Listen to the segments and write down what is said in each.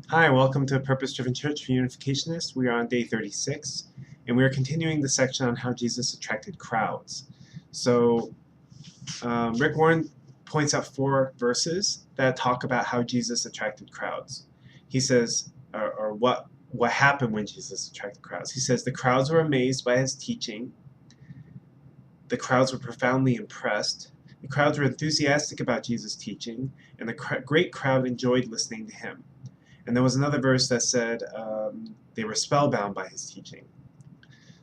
Hi, welcome to Purpose Driven Church for Unificationists. We are on day 36, and we are continuing the section on how Jesus attracted crowds. So, Rick Warren points out 4 verses that talk about how Jesus attracted crowds. He says, or what happened when Jesus attracted crowds. He says, the crowds were amazed by his teaching. The crowds were profoundly impressed. The crowds were enthusiastic about Jesus' teaching, and the great crowd enjoyed listening to him. And there was another verse that said they were spellbound by his teaching.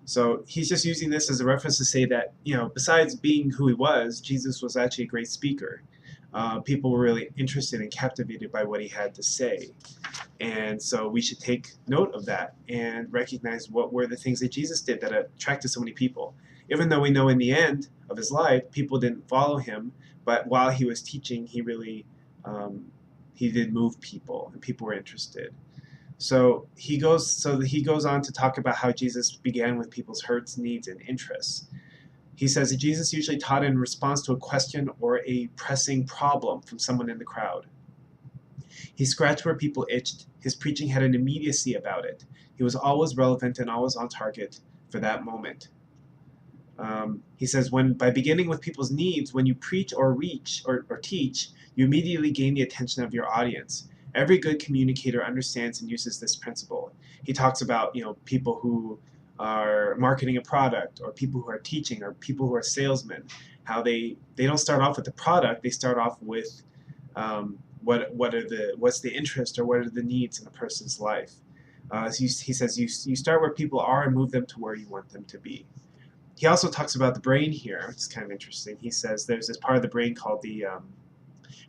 So he's just using this as a reference to say that, besides being who he was, Jesus was actually a great speaker. People were really interested and captivated by what he had to say. And so we should take note of that and recognize what were the things that Jesus did that attracted so many people. Even though we know in the end of his life, people didn't follow him, but while he was teaching, he really he did move people, and people were interested. So he goes on to talk about how Jesus began with people's hurts, needs, and interests. He says that Jesus usually taught in response to a question or a pressing problem from someone in the crowd. He scratched where people itched. His preaching had an immediacy about it. He was always relevant and always on target for that moment. He says, by beginning with people's needs, when you preach or teach, you immediately gain the attention of your audience. Every good communicator understands and uses this principle. He talks about, people who are marketing a product, or people who are teaching, or people who are salesmen, how they don't start off with the product, they start off with what's the interest, or what are the needs in a person's life. He says you start where people are and move them to where you want them to be. He also talks about the brain here, which is kind of interesting. He says there's this part of the brain called the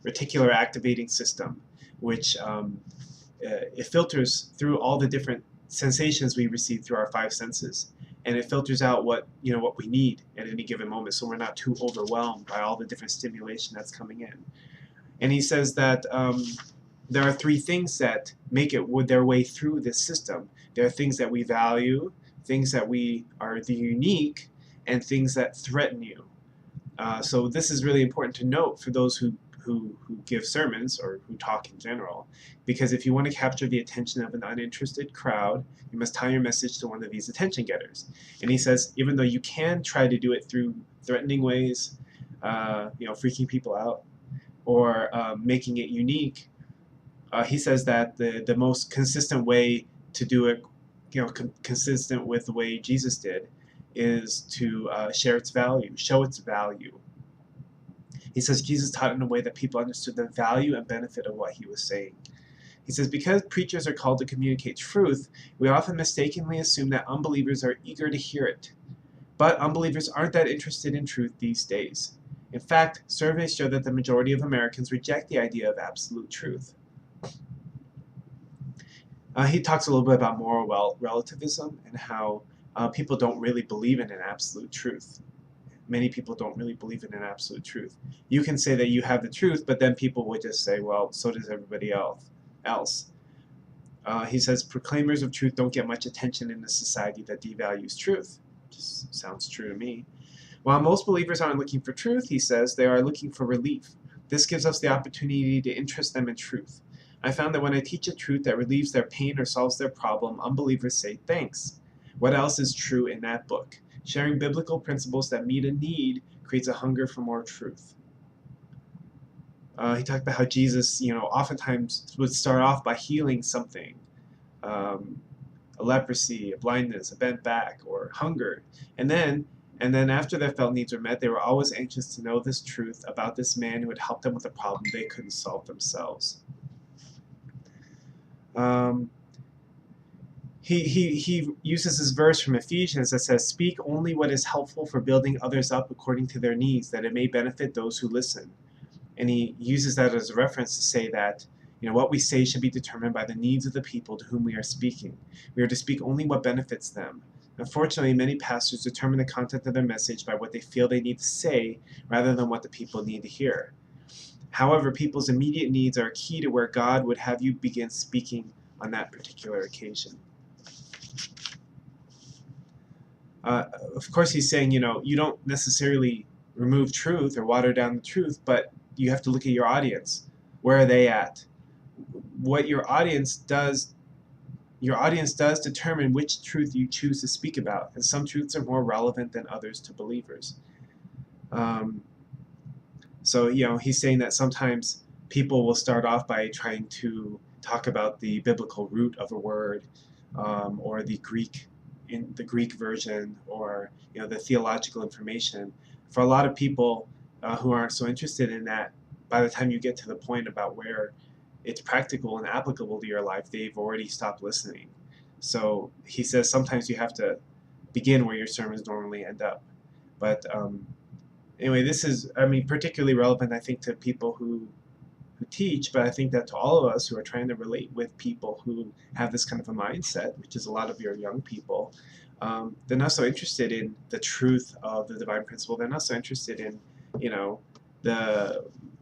reticular activating system, which it filters through all the different sensations we receive through our 5 senses, and it filters out what we need at any given moment, so we're not too overwhelmed by all the different stimulation that's coming in. And he says that there are 3 things that make it their way through this system. There are things that we value, things that are the unique, and things that threaten you. So this is really important to note for those who give sermons or who talk in general, because if you want to capture the attention of an uninterested crowd, you must tie your message to one of these attention getters. And he says, even though you can try to do it through threatening ways, freaking people out, or making it unique, he says that the most consistent way to do it, consistent with the way Jesus did, is to share its value, show its value. He says Jesus taught in a way that people understood the value and benefit of what he was saying. He says, because preachers are called to communicate truth, we often mistakenly assume that unbelievers are eager to hear it. But unbelievers aren't that interested in truth these days. In fact, surveys show that the majority of Americans reject the idea of absolute truth. He talks a little bit about moral relativism and how people don't really believe in an absolute truth. Many people don't really believe in an absolute truth. You can say that you have the truth, but then people would just say, well, so does everybody else. He says proclaimers of truth don't get much attention in a society that devalues truth. Just sounds true to me. While most believers aren't looking for truth, he says, they are looking for relief. This gives us the opportunity to interest them in truth. I found that when I teach a truth that relieves their pain or solves their problem, unbelievers say thanks. What else is true in that book? Sharing biblical principles that meet a need creates a hunger for more truth. He talked about how Jesus, oftentimes would start off by healing something, a leprosy, a blindness, a bent back, or hunger, and then after their felt needs were met, they were always anxious to know this truth about this man who would help them with a problem they couldn't solve themselves. He uses this verse from Ephesians that says, speak only what is helpful for building others up according to their needs, that it may benefit those who listen. And he uses that as a reference to say that what we say should be determined by the needs of the people to whom we are speaking. We are to speak only what benefits them. Unfortunately, many pastors determine the content of their message by what they feel they need to say rather than what the people need to hear. However, people's immediate needs are key to where God would have you begin speaking on that particular occasion. Of course, he's saying, you don't necessarily remove truth or water down the truth, but you have to look at your audience. Where are they at? what your audience does determine which truth you choose to speak about, and some truths are more relevant than others to believers. So, he's saying that sometimes people will start off by trying to talk about the biblical root of a word, or the Greek version, or the theological information. For a lot of people who aren't so interested in that, by the time you get to the point about where it's practical and applicable to your life, they've already stopped listening. So he says sometimes you have to begin where your sermons normally end up. But anyway, this is, particularly relevant, I think, to people who teach, but I think that to all of us who are trying to relate with people who have this kind of a mindset, which is a lot of your young people, they're not so interested in the truth of the divine principle. They're not so interested in,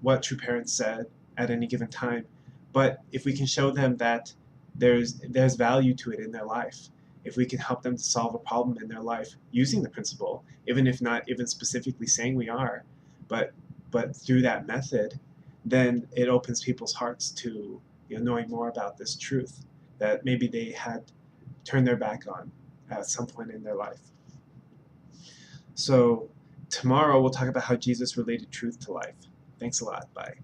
what true parents said at any given time. But if we can show them that there's value to it in their life, if we can help them to solve a problem in their life using the principle, even if not even specifically saying we are, but through that method, then it opens people's hearts to knowing more about this truth that maybe they had turned their back on at some point in their life. So tomorrow we'll talk about how Jesus related truth to life. Thanks a lot. Bye.